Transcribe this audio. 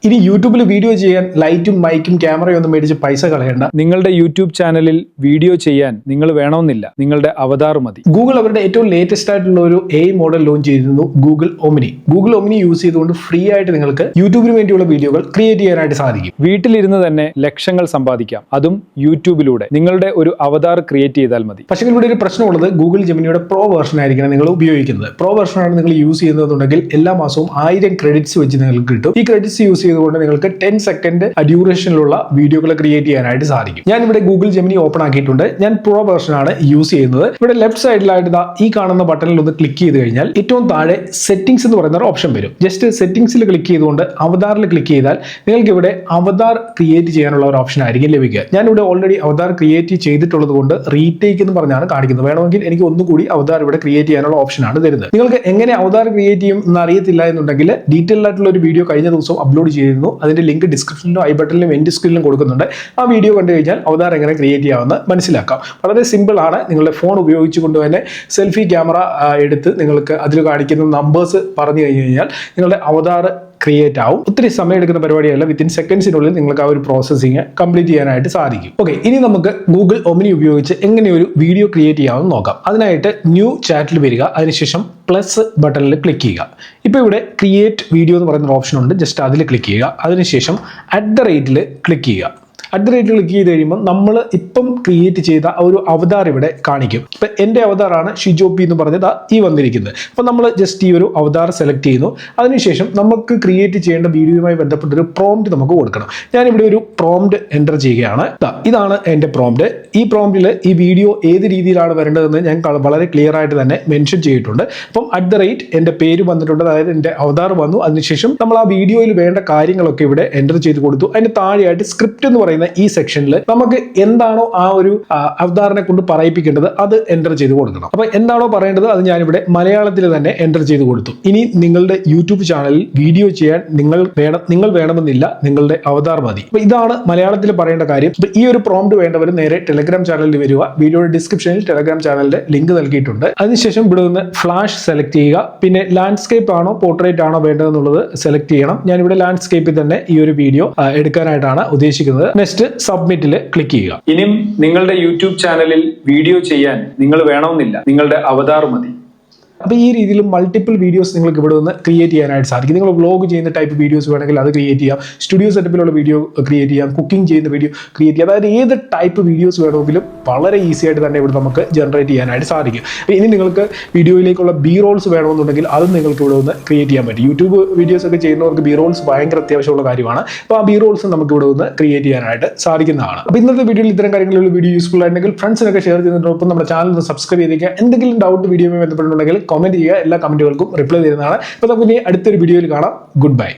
ഇനി യൂട്യൂബിൽ വീഡിയോ ചെയ്യാൻ ലൈറ്റും മൈക്കും ക്യാമറയും ഒന്നും മേടിച്ച് പൈസ കളയണ്ട. നിങ്ങളുടെ യൂട്യൂബ് ചാനലിൽ വീഡിയോ ചെയ്യാൻ നിങ്ങൾ വേണമെന്നില്ല, നിങ്ങളുടെ അവതാർ മതി. ഗൂഗിൾ അവരുടെ ഏറ്റവും ലേറ്റസ്റ്റ് ആയിട്ടുള്ള ഒരു AI മോഡൽ ലോഞ്ച് ചെയ്തിരുന്നു, Google Omni. Google Omni use ചെയ്തുകൊണ്ട് ഫ്രീ ആയിട്ട് നിങ്ങൾക്ക് യൂട്യൂബിന് വേണ്ടിയുള്ള വീഡിയോകൾ ക്രിയേറ്റ് ചെയ്യാനായിട്ട് സാധിക്കും. വീട്ടിലിരുന്ന് തന്നെ ലക്ഷങ്ങൾ സമ്പാദിക്കാം, അതും യൂട്യൂബിലൂടെ. നിങ്ങളുടെ ഒരു അവതാർ ക്രിയേറ്റ് ചെയ്താൽ മതി. പക്ഷേ ഇവിടെ ഒരു പ്രശ്നമുള്ളത്, ഗൂഗിൾ ജെമിനിയുടെ പ്രോ വേർഷൻ ആയിരിക്കണം നിങ്ങൾ ഉപയോഗിക്കുന്നത്. പ്രോ വേർഷനാണ് നിങ്ങൾ യൂസ് ചെയ്യുന്നതെന്നുണ്ടെങ്കിൽ എല്ലാ മാസവും 1000 ക്രെഡിറ്റ്സ് വെച്ച് നിങ്ങൾക്ക് കിട്ടും. ഈ ക്രെഡിറ്റ്സ് യൂസ് ചെയ്തുകൊണ്ട് നിങ്ങൾക്ക് 10 സെക്കൻഡ് ഡ്യൂറേഷനിലുള്ള വീഡിയോകൾ ക്രിയേറ്റ് ചെയ്യാനായിട്ട് സാധിക്കും. ഞാൻ ഇവിടെ ഗൂഗിൾ ജെമിനി ഓപ്പൺ ആക്കിയിട്ടുണ്ട്. ഞാൻ പ്രോ വേർഷൻ ആണ് യൂസ് ചെയ്യുന്നത്. ഇവിടെ ലെഫ്റ്റ് സൈഡിലായിട്ട് ഈ കാണുന്ന ബട്ടണിൽ ഒന്ന് ക്ലിക്ക് ചെയ്ത് കഴിഞ്ഞാൽ ഏറ്റവും താഴെ സെറ്റിംഗ്സ് എന്ന് പറയുന്ന ഒരു ഓപ്ഷൻ വരും. ജസ്റ്റ് സെറ്റിംഗ്സിൽ ക്ലിക്ക് ചെയ്തുകൊണ്ട് അവതാറിൽ ക്ലിക്ക് ചെയ്താൽ നിങ്ങൾക്ക് ഇവിടെ അവതാർ ക്രിയേറ്റ് ചെയ്യാനുള്ള ഒരു ഓപ്ഷൻ ആയിരിക്കും ലഭിക്കുക. ഞാൻ ഇവിടെ ഓൾറെഡി അവതാർ ക്രിയേറ്റ് ചെയ്തിട്ടുള്ളത് കൊണ്ട് റീടേക്ക് എന്ന് പറഞ്ഞാണ് കാണിക്കുന്നത്. വേണമെങ്കിൽ എനിക്ക് ഒന്നുകൂടി അവതാർ ഇവിടെ ക്രിയേറ്റ് ചെയ്യാനുള്ള ഓപ്ഷനാണ് തരുന്നത്. നിങ്ങൾക്ക് എങ്ങനെ അവതാർ ക്രിയേറ്റ് ചെയ്യും എന്ന് അറിയത്തില്ല എന്നുണ്ടെങ്കിൽ ഡീറ്റെയിൽ ആയിട്ടുള്ള ഒരു വീഡിയോ കഴിഞ്ഞ ദിവസം അപ്ലോഡ് ചെയ്തിരുന്നു. അതിന്റെ ലിങ്ക് ഡിസ്ക്രിപ്ഷനിലും ഐ ബട്ടണിലും എൻഡ് സ്ക്രീനിലും കൊടുക്കുന്നുണ്ട്. ആ വീഡിയോ കണ്ടു കഴിഞ്ഞാൽ അവതാർ എങ്ങനെ ക്രിയേറ്റ് ചെയ്യാമെന്ന് മനസ്സിലാക്കാം. വളരെ സിമ്പിൾ ആണ്. നിങ്ങളുടെ ഫോൺ ഉപയോഗിച്ചുകൊണ്ട് തന്നെ സെൽഫി ക്യാമറ എടുത്ത് നിങ്ങൾക്ക് അതിൽ കാണിക്കുന്ന നമ്പേഴ്സ് പറഞ്ഞു കഴിഞ്ഞാൽ നിങ്ങളുടെ അവതാർ ക്രിയേറ്റ് ആവും. ഒത്തിരി സമയം എടുക്കുന്ന പരിപാടിയല്ല. വിത്തിൻ സെക്കൻഡ്സിനുള്ളിൽ നിങ്ങൾക്ക് ആ ഒരു പ്രോസസ്സിങ് കംപ്ലീറ്റ് ചെയ്യാനായിട്ട് സാധിക്കും. ഓക്കെ, ഇനി നമുക്ക് ഗൂഗിൾ ഒമിനി ഉപയോഗിച്ച് എങ്ങനെ ഒരു വീഡിയോ ക്രിയേറ്റ് ചെയ്യാമെന്ന് നോക്കാം. അതിനായിട്ട് ന്യൂ ചാറ്റിൽ വരിക, അതിനുശേഷം പ്ലസ് ബട്ടണിൽ ക്ലിക്ക് ചെയ്യുക. ഇപ്പോൾ ഇവിടെ ക്രിയേറ്റ് വീഡിയോ എന്ന് പറയുന്ന ഓപ്ഷൻ ഉണ്ട്. ജസ്റ്റ് അതിൽ ക്ലിക്ക് ചെയ്യുക. അതിനുശേഷം @ ക്ലിക്ക് ചെയ്യുക. @ ക്ലിക്ക് ചെയ്ത് കഴിയുമ്പോൾ നമ്മൾ ഇപ്പം ക്രിയേറ്റ് ചെയ്ത ഒരു അവതാർ ഇവിടെ കാണിക്കും. ഇപ്പം എൻ്റെ അവതാറാണ് ഷിജോപ്പി എന്ന് പറഞ്ഞത് ഈ വന്നിരിക്കുന്നത്. അപ്പം നമ്മൾ ജസ്റ്റ് ഈ ഒരു അവതാർ സെലക്ട് ചെയ്യുന്നു. അതിനുശേഷം നമുക്ക് ക്രിയേറ്റ് ചെയ്യേണ്ട വീഡിയോയുമായി ബന്ധപ്പെട്ടൊരു പ്രോംപ്റ്റ് നമുക്ക് കൊടുക്കണം. ഞാനിവിടെ ഒരു പ്രോംപ്റ്റ് എൻ്റർ ചെയ്യുകയാണ്. ഇതാണ് എൻ്റെ പ്രോംപ്റ്റ്. ഈ പ്രോംപ്റ്റിൽ ഈ വീഡിയോ ഏത് രീതിയിലാണ് വരേണ്ടതെന്ന് ഞാൻ വളരെ ക്ലിയർ ആയിട്ട് തന്നെ മെൻഷൻ ചെയ്തിട്ടുണ്ട്. അപ്പം @ എൻ്റെ പേര് വന്നിട്ടുണ്ട്, അതായത് എൻ്റെ അവതാർ വന്നു. അതിനുശേഷം നമ്മൾ ആ വീഡിയോയിൽ വേണ്ട കാര്യങ്ങളൊക്കെ ഇവിടെ എൻ്റർ ചെയ്ത് കൊടുത്തു. അതിന് താഴെയായിട്ട് സ്ക്രിപ്റ്റ് എന്ന് പറയുന്ന ഈ സെക്ഷനിൽ നമുക്ക് എന്താണോ ആ ഒരു അവതാറിനെ കൊണ്ട് പറയിപ്പിക്കേണ്ടത് അത് എൻ്റർ ചെയ്ത് കൊടുക്കണം. അപ്പൊ എന്താണോ പറയേണ്ടത് അത് ഞാനിവിടെ മലയാളത്തിൽ തന്നെ എൻ്റർ ചെയ്ത് കൊടുത്തു. ഇനി നിങ്ങളുടെ യൂട്യൂബ് ചാനലിൽ വീഡിയോ ചെയ്യാൻ നിങ്ങൾ വേണമെന്നില്ല, നിങ്ങളുടെ അവതാർ മതി. അപ്പൊ ഇതാണ് മലയാളത്തിൽ പറയേണ്ട കാര്യം. അപ്പൊ ഈ ഒരു പ്രോംപ്റ്റ് വേണ്ടവർ നേരെ ടെലഗ്രാം ചാനലിൽ വരിക. വീഡിയോയുടെ ഡിസ്ക്രിപ്ഷനിൽ ടെലഗ്രാം ചാനലിന്റെ ലിങ്ക് നൽകിയിട്ടുണ്ട്. അതിനുശേഷം ഇവിടെ നിന്ന് ഫ്ലാഷ് സെലക്ട് ചെയ്യുക. പിന്നെ ലാൻഡ്സ്കേപ്പ് ആണോ പോർട്രേറ്റ് ആണോ വേണ്ടതെന്നുള്ളത് സെലക്ട് ചെയ്യണം. ഞാനിവിടെ ലാൻഡ്സ്കേപ്പിൽ തന്നെ ഈ ഒരു വീഡിയോ എടുക്കാനായിട്ടാണ് ഉദ്ദേശിക്കുന്നത്. നെക്സ്റ്റ് സബ്മിറ്റിൽ ക്ലിക്ക് ചെയ്യുക. ഇനിയും നിങ്ങളുടെ യൂട്യൂബ് ചാനലിൽ വീഡിയോ ചെയ്യാൻ നിങ്ങൾ വേണമെന്നില്ല, നിങ്ങളുടെ അവതാർ മതി. അപ്പോൾ ഈ രീതിയിൽ മൾട്ടിപ്പിൾ വീഡിയോസ് നിങ്ങൾക്ക് ഇവിടെ നിന്ന് ക്രിയേറ്റ് ചെയ്യാനായിട്ട് സാധിക്കും. നിങ്ങൾ വ്ലോഗ് ചെയ്യുന്ന ടൈപ്പ് വീഡിയോസ് വേണമെങ്കിൽ അത് ക്രിയേറ്റ് ചെയ്യാം, സ്റ്റുഡിയോ സെറ്റപ്പിലുള്ള വീഡിയോ ക്രിയേറ്റ് ചെയ്യാം, കുക്കിംഗ് ചെയ്യുന്ന വീഡിയോ ക്രിയേറ്റ് ചെയ്യാം. അതായത് ഏത് ടൈപ്പ് വീഡിയോസ് വേണമെങ്കിലും വളരെ ഈസി ആയിട്ട് തന്നെ ഇവിടെ നമുക്ക് ജനറേറ്റ് ചെയ്യാനായിട്ട് സാധിക്കും. ഇനി നിങ്ങൾക്ക് വീഡിയോയിലേക്കുള്ള റോൾസ് വേണമെന്നുണ്ടെങ്കിൽ അതും നിങ്ങൾക്ക് ഇവിടെ നിന്ന് ക്രിയേറ്റ് ചെയ്യാൻ പറ്റും. യൂട്യൂബ് വീഡിയോസ് ഒക്കെ ചെയ്യുന്നവർക്ക് റോൾസ് ഭയങ്കര അത്യാവശ്യമുള്ള കാര്യമാണ്. അപ്പോൾ ആ റോൾസ് നമുക്ക് ഇവിടെ നിന്ന് ക്രിയേറ്റ് ചെയ്യാനായിട്ട് സാധിക്കുന്നതാണ്. അപ്പോൾ ഇന്നത്തെ വീഡിയോയിൽ ഇത്തരം കാര്യങ്ങളുള്ള വീഡിയോ യൂസ്ഫുൾ ആയിട്ടുണ്ടെങ്കിൽ ഫ്രണ്ട്സിനൊക്കെ ഷെയർ ചെയ്യുന്നതിനൊപ്പം നമ്മുടെ ചാനൽ ഒന്ന് സബ്സ്ക്രൈബ് ചെയ്തേക്കുക. എന്തെങ്കിലും ഡൗട്ട് വീഡിയോയുമായി ബന്ധപ്പെട്ടുണ്ടെങ്കിൽ കമന്റ് ചെയ്യുക. എല്ലാ കമന്റുകൾക്കും റിപ്ലൈ തരുന്നതാണ്. അപ്പോൾ നമുക്ക് ഇനി അടുത്തൊരു വീഡിയോയിൽ കാണാം. Good bye.